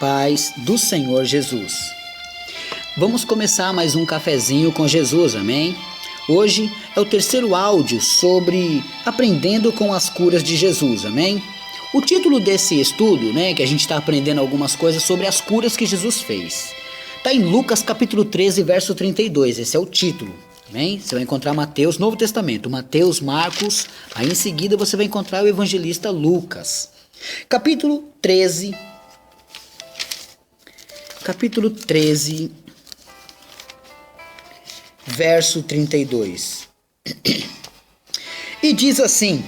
paz do Senhor Jesus. Vamos começar mais um cafezinho com Jesus, amém? Hoje é o terceiro áudio sobre aprendendo com as curas de Jesus, amém? O título desse estudo, que a gente está aprendendo algumas coisas sobre as curas que Jesus fez. Está em Lucas capítulo 13, verso 32, esse é o título, amém? Você vai encontrar Mateus, Novo Testamento, Mateus, Marcos, aí em seguida você vai encontrar o evangelista Lucas. Capítulo 13, verso 32. E diz assim: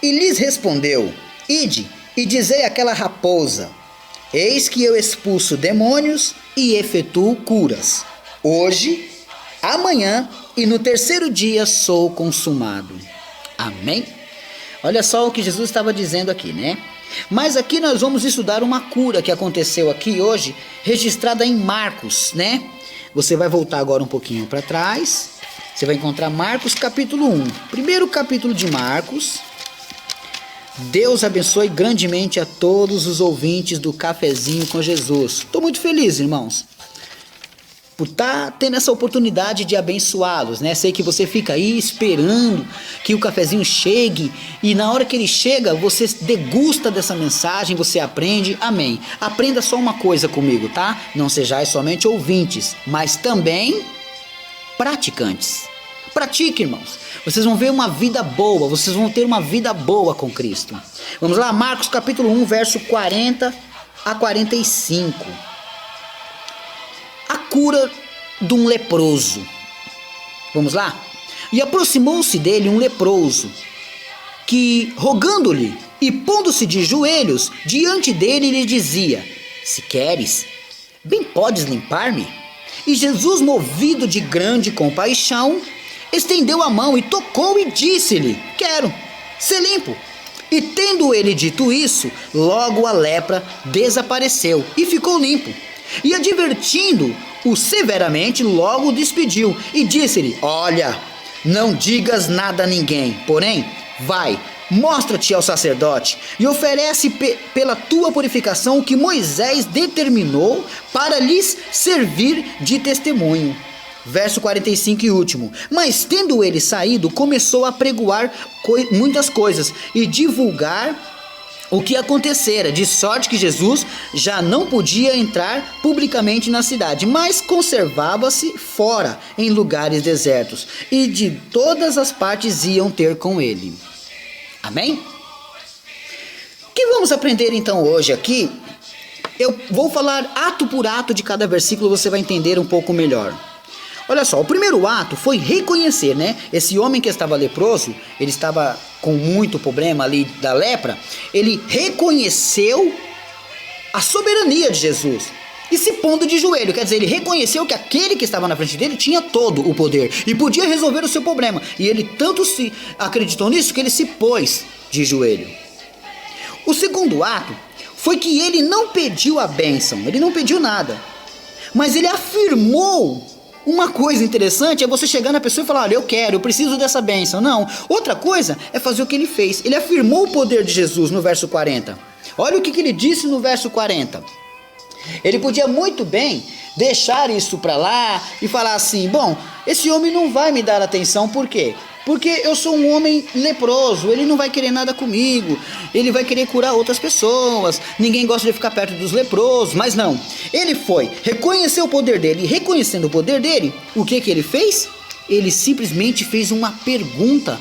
E lhes respondeu: Ide e dizei àquela raposa: Eis que eu expulso demônios e efetuo curas. Hoje, amanhã e no terceiro dia sou consumado. Amém? Olha só o que Jesus estava dizendo aqui, Mas aqui nós vamos estudar uma cura que aconteceu aqui hoje, registrada em Marcos, Você vai voltar agora um pouquinho para trás. Você vai encontrar Marcos capítulo 1. Primeiro capítulo de Marcos. Deus abençoe grandemente a todos os ouvintes do Cafezinho com Jesus. Estou muito feliz, irmãos, por estar tendo essa oportunidade de abençoá-los, Sei que você fica aí esperando que o cafezinho chegue e na hora que ele chega, você degusta dessa mensagem, você aprende, amém. Aprenda só uma coisa comigo, tá? Não sejais somente ouvintes, mas também praticantes. Pratique, irmãos. Vocês vão ver uma vida boa, vocês vão ter uma vida boa com Cristo. Vamos lá, Marcos capítulo 1, verso 40 a 45. A cura de um leproso. Vamos lá? E aproximou-se dele um leproso, que, rogando-lhe e pondo-se de joelhos diante dele, lhe dizia: Se queres, bem podes limpar-me. E Jesus, movido de grande compaixão, estendeu a mão e tocou e disse-lhe: Quero ser limpo. E tendo ele dito isso, logo a lepra desapareceu e ficou limpo. E advertindo-o severamente, logo o despediu e disse-lhe: Olha, não digas nada a ninguém, porém, vai, mostra-te ao sacerdote e oferece pela tua purificação o que Moisés determinou para lhes servir de testemunho. Verso 45 e último. Mas tendo ele saído, começou a pregoar muitas coisas e divulgar o que acontecera, de sorte que Jesus já não podia entrar publicamente na cidade, mas conservava-se fora, em lugares desertos, e de todas as partes iam ter com ele. Amém? O que vamos aprender então hoje aqui? Eu vou falar ato por ato de cada versículo, você vai entender um pouco melhor. Olha só, o primeiro ato foi reconhecer, Esse homem que estava leproso, ele estava com muito problema ali da lepra, ele reconheceu a soberania de Jesus e se pondo de joelho, quer dizer, ele reconheceu que aquele que estava na frente dele tinha todo o poder e podia resolver o seu problema. E ele tanto se acreditou nisso que ele se pôs de joelho. O segundo ato foi que ele não pediu a bênção, ele não pediu nada, mas ele afirmou. Uma coisa interessante é você chegar na pessoa e falar: Olha, eu preciso dessa bênção. Não, outra coisa é fazer o que ele fez. Ele afirmou o poder de Jesus no verso 40. Olha o que ele disse no verso 40. Ele podia muito bem deixar isso para lá e falar assim: Bom, esse homem não vai me dar atenção, por quê? Porque eu sou um homem leproso, ele não vai querer nada comigo, ele vai querer curar outras pessoas, ninguém gosta de ficar perto dos leprosos, mas não. Ele foi, reconheceu o poder dele, e reconhecendo o poder dele, o que ele fez? Ele simplesmente fez uma pergunta,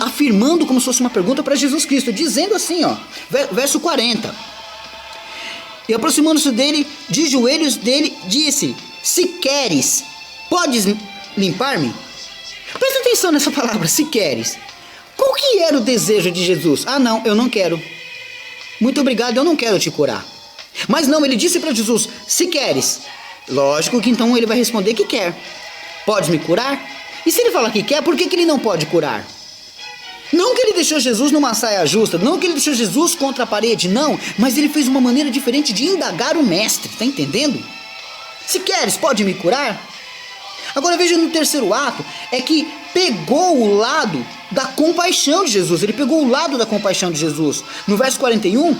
afirmando como se fosse uma pergunta para Jesus Cristo, dizendo assim, verso 40. E aproximando-se dele, de joelhos dele, disse: Se queres, podes limpar-me? Presta atenção nessa palavra, se queres. Qual que era o desejo de Jesus? Ah, não, eu não quero. Muito obrigado, eu não quero te curar. Mas não, ele disse para Jesus: Se queres. Lógico que então ele vai responder que quer. Pode me curar? E se ele falar que quer, por que ele não pode curar? Não que ele deixou Jesus numa saia justa, não que ele deixou Jesus contra a parede, não. Mas ele fez uma maneira diferente de indagar o mestre, tá entendendo? Se queres, pode me curar? Agora veja no terceiro ato, é que pegou o lado da compaixão de Jesus, ele pegou o lado da compaixão de Jesus. No verso 41,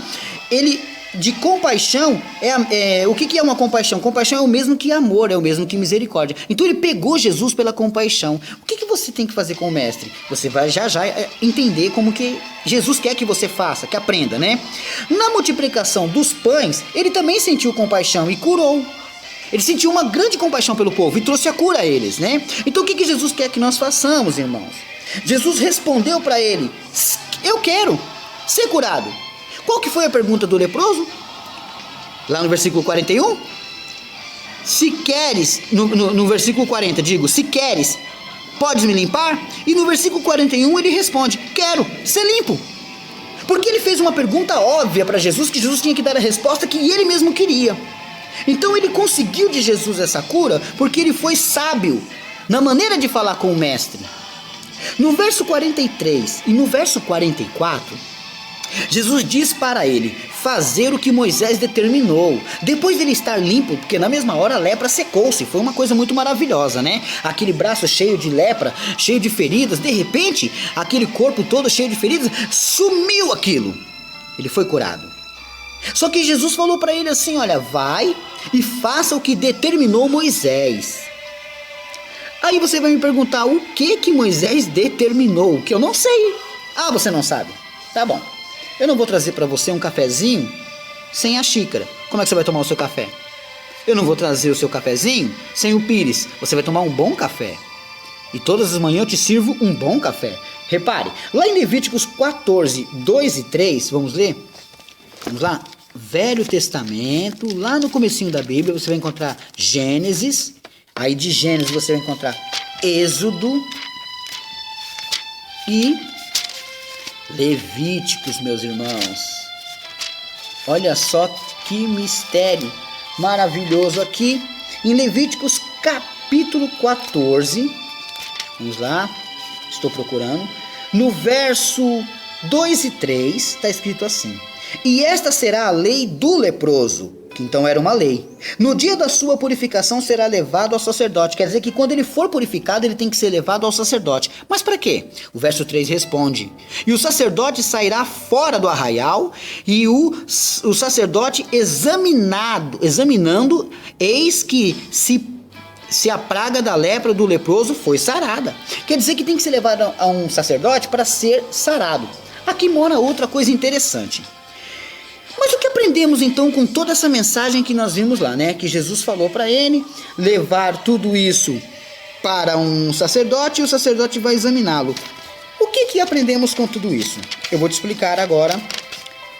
ele de compaixão, o que é uma compaixão? Compaixão é o mesmo que amor, é o mesmo que misericórdia. Então ele pegou Jesus pela compaixão. O que você tem que fazer com o mestre? Você vai já entender como que Jesus quer que você faça, que aprenda, né? Na multiplicação dos pães, ele também sentiu compaixão e curou. Ele sentiu uma grande compaixão pelo povo e trouxe a cura a eles, né? Então o que Jesus quer que nós façamos, irmãos? Jesus respondeu para ele: eu quero ser curado. Qual que foi a pergunta do leproso? Lá no versículo 41? Se queres, no versículo 40, digo, se queres, podes me limpar? E no versículo 41 ele responde: quero ser limpo. Porque ele fez uma pergunta óbvia para Jesus, que Jesus tinha que dar a resposta que ele mesmo queria. Então ele conseguiu de Jesus essa cura porque ele foi sábio na maneira de falar com o mestre. No verso 43 e no verso 44, Jesus diz para ele fazer o que Moisés determinou. Depois dele estar limpo, porque na mesma hora a lepra secou-se, foi uma coisa muito maravilhosa, né? Aquele braço cheio de lepra, cheio de feridas, de repente, aquele corpo todo cheio de feridas, sumiu aquilo. Ele foi curado. Só que Jesus falou para ele assim: olha, vai e faça o que determinou Moisés. Aí você vai me perguntar: o que Moisés determinou? Que eu não sei. Ah, você não sabe? Tá bom. Eu não vou trazer para você um cafezinho sem a xícara. Como é que você vai tomar o seu café? Eu não vou trazer o seu cafezinho sem o pires. Você vai tomar um bom café. E todas as manhãs eu te sirvo um bom café. Repare, lá em Levíticos 14, 2 e 3, vamos ler? Vamos lá? Velho Testamento, lá no comecinho da Bíblia, você vai encontrar Gênesis. Aí de Gênesis você vai encontrar Êxodo e Levíticos, meus irmãos. Olha só que mistério maravilhoso aqui em Levíticos capítulo 14. Vamos lá, estou procurando. No verso 2 e 3 está escrito assim: e esta será a lei do leproso, que então era uma lei. No dia da sua purificação será levado ao sacerdote. Quer dizer que quando ele for purificado, ele tem que ser levado ao sacerdote. Mas para quê? O verso 3 responde: e o sacerdote sairá fora do arraial, e o sacerdote examinando, eis que se a praga da lepra do leproso foi sarada. Quer dizer que tem que ser levado a um sacerdote para ser sarado. Aqui mora outra coisa interessante. Mas o que aprendemos então com toda essa mensagem que nós vimos lá, né? Que Jesus falou para ele levar tudo isso para um sacerdote e o sacerdote vai examiná-lo. O que aprendemos com tudo isso? Eu vou te explicar agora,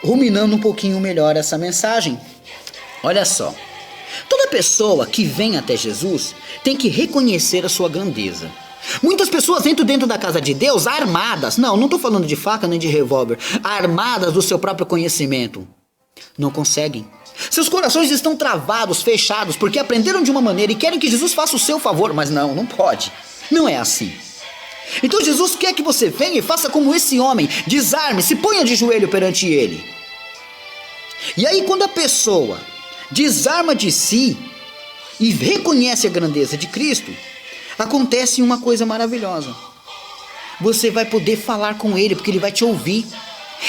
ruminando um pouquinho melhor essa mensagem. Olha só, toda pessoa que vem até Jesus tem que reconhecer a sua grandeza. Muitas pessoas entram dentro da casa de Deus armadas. Não estou falando de faca nem de revólver. Armadas do seu próprio conhecimento. Não conseguem. Seus corações estão travados, fechados, porque aprenderam de uma maneira e querem que Jesus faça o seu favor. Mas não pode. Não é assim. Então Jesus quer que você venha e faça como esse homem. Desarme, se ponha de joelho perante ele. E aí quando a pessoa desarma de si e reconhece a grandeza de Cristo, acontece uma coisa maravilhosa. Você vai poder falar com ele, porque ele vai te ouvir.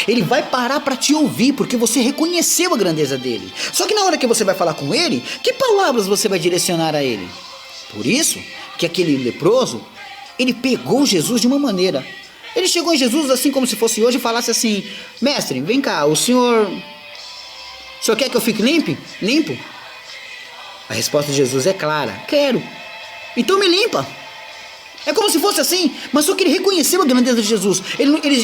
Ele vai parar para te ouvir, porque você reconheceu a grandeza dele. Só que na hora que você vai falar com ele, que palavras você vai direcionar a ele? Por isso que aquele leproso, ele pegou Jesus de uma maneira. Ele chegou em Jesus assim como se fosse hoje e falasse assim: mestre, vem cá, o senhor quer que eu fique limpo? A resposta de Jesus é clara: quero. Então me limpa. É como se fosse assim, mas só que ele reconheceu a grandeza de Jesus.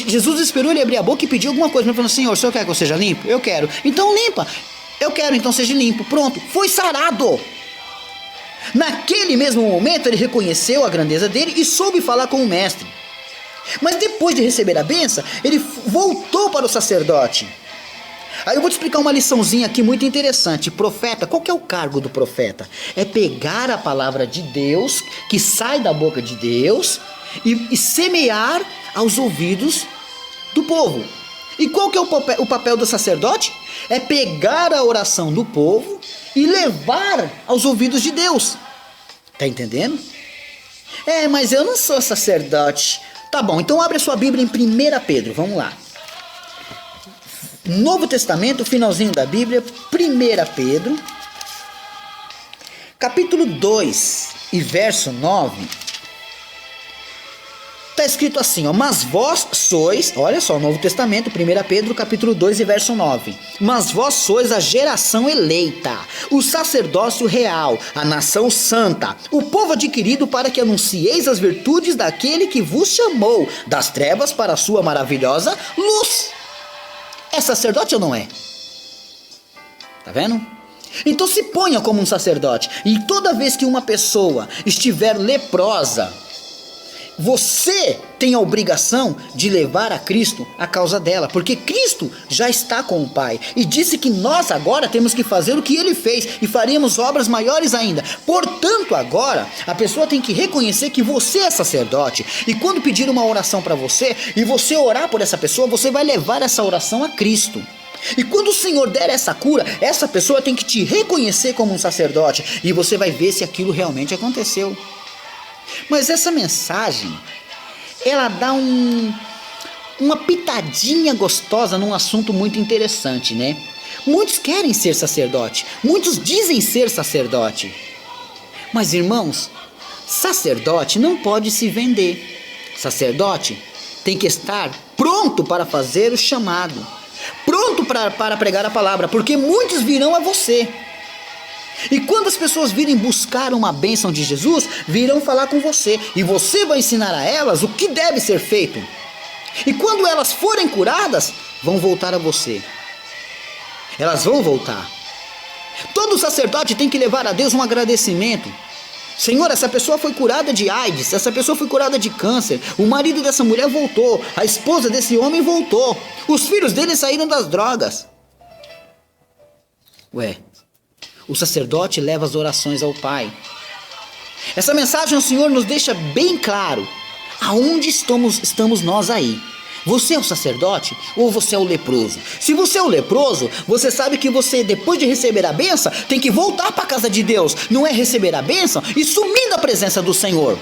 Jesus esperou ele abrir a boca e pedir alguma coisa. Ele falou: Senhor, o senhor quer que eu seja limpo? Eu quero. Então limpa. Eu quero, então seja limpo. Pronto, foi sarado. Naquele mesmo momento ele reconheceu a grandeza dele e soube falar com o mestre. Mas depois de receber a bênção, ele voltou para o sacerdote. Aí eu vou te explicar uma liçãozinha aqui muito interessante. Profeta, qual que é o cargo do profeta? É pegar a palavra de Deus, que sai da boca de Deus, e semear aos ouvidos do povo. E qual que é o papel do sacerdote? É pegar a oração do povo e levar aos ouvidos de Deus. Tá entendendo? Mas eu não sou sacerdote. Tá bom, então abre a sua Bíblia em 1 Pedro, vamos lá. Novo Testamento, finalzinho da Bíblia, 1 Pedro, capítulo 2 e verso 9, está escrito assim, ó, mas vós sois, olha só, Novo Testamento, 1 Pedro, capítulo 2 e verso 9, mas vós sois a geração eleita, o sacerdócio real, a nação santa, o povo adquirido para que anuncieis as virtudes daquele que vos chamou das trevas para a sua maravilhosa luz. É sacerdote ou não é? Tá vendo? Então se ponha como um sacerdote. E toda vez que uma pessoa estiver leprosa, você tem a obrigação de levar a Cristo a causa dela. Porque Cristo já está com o Pai. E disse que nós agora temos que fazer o que Ele fez. E faríamos obras maiores ainda. Portanto agora, a pessoa tem que reconhecer que você é sacerdote. E quando pedir uma oração para você, e você orar por essa pessoa, você vai levar essa oração a Cristo. E quando o Senhor der essa cura, essa pessoa tem que te reconhecer como um sacerdote. E você vai ver se aquilo realmente aconteceu. Mas essa mensagem, ela dá uma pitadinha gostosa num assunto muito interessante, né? Muitos querem ser sacerdote, muitos dizem ser sacerdote. Mas irmãos, sacerdote não pode se vender. Sacerdote tem que estar pronto para fazer o chamado, pronto para pregar a palavra, porque muitos virão a você. E quando as pessoas virem buscar uma bênção de Jesus, virão falar com você. E você vai ensinar a elas o que deve ser feito. E quando elas forem curadas, vão voltar a você. Elas vão voltar. Todo sacerdote tem que levar a Deus um agradecimento. Senhor, essa pessoa foi curada de AIDS, essa pessoa foi curada de câncer, o marido dessa mulher voltou, a esposa desse homem voltou, os filhos dele saíram das drogas. Ué, o sacerdote leva as orações ao Pai. Essa mensagem o Senhor nos deixa bem claro. Aonde estamos nós aí? Você é o sacerdote ou você é o leproso? Se você é o leproso, você sabe que você, depois de receber a bênção, tem que voltar para a casa de Deus. Não é receber a bênção e sumir da presença do Senhor.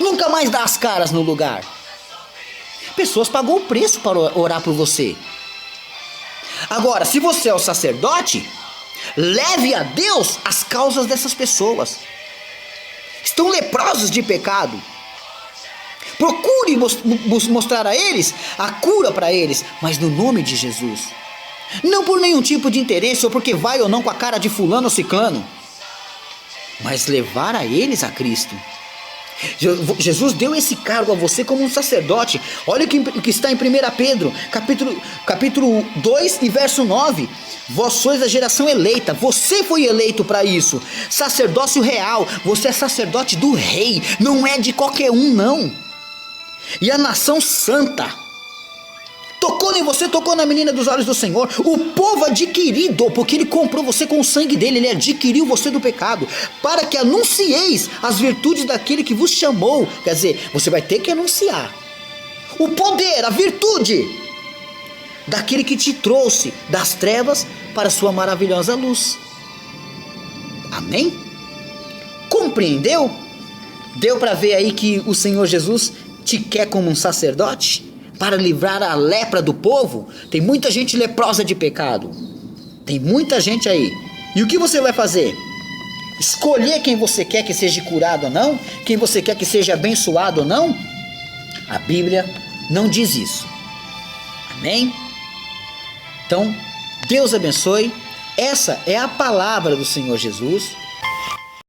Nunca mais dar as caras no lugar. Pessoas pagou o preço para orar por você. Agora, se você é o sacerdote, leve a Deus as causas dessas pessoas. Estão leprosos de pecado. Procure mostrar a eles a cura para eles, mas no nome de Jesus. Não por nenhum tipo de interesse ou porque vai ou não com a cara de fulano ou ciclano, mas levar a eles a Cristo. Jesus deu esse cargo a você como um sacerdote. Olha o que está em 1 Pedro, capítulo 2 e verso 9. Vós sois a geração eleita, você foi eleito para isso. Sacerdócio real, você é sacerdote do rei, não é de qualquer um não. E a nação santa. Tocou em você, tocou na menina dos olhos do Senhor. O povo adquirido, porque Ele comprou você com o sangue dele. Ele adquiriu você do pecado, para que anuncieis as virtudes daquele que vos chamou. Quer dizer, você vai ter que anunciar o poder, a virtude daquele que te trouxe das trevas para a sua maravilhosa luz. Amém? Compreendeu? Deu para ver aí que o Senhor Jesus te quer como um sacerdote para livrar a lepra do povo? Tem muita gente leprosa de pecado. Tem muita gente aí. E o que você vai fazer? Escolher quem você quer que seja curado ou não? Quem você quer que seja abençoado ou não? A Bíblia não diz isso. Amém? Então, Deus abençoe. Essa é a palavra do Senhor Jesus.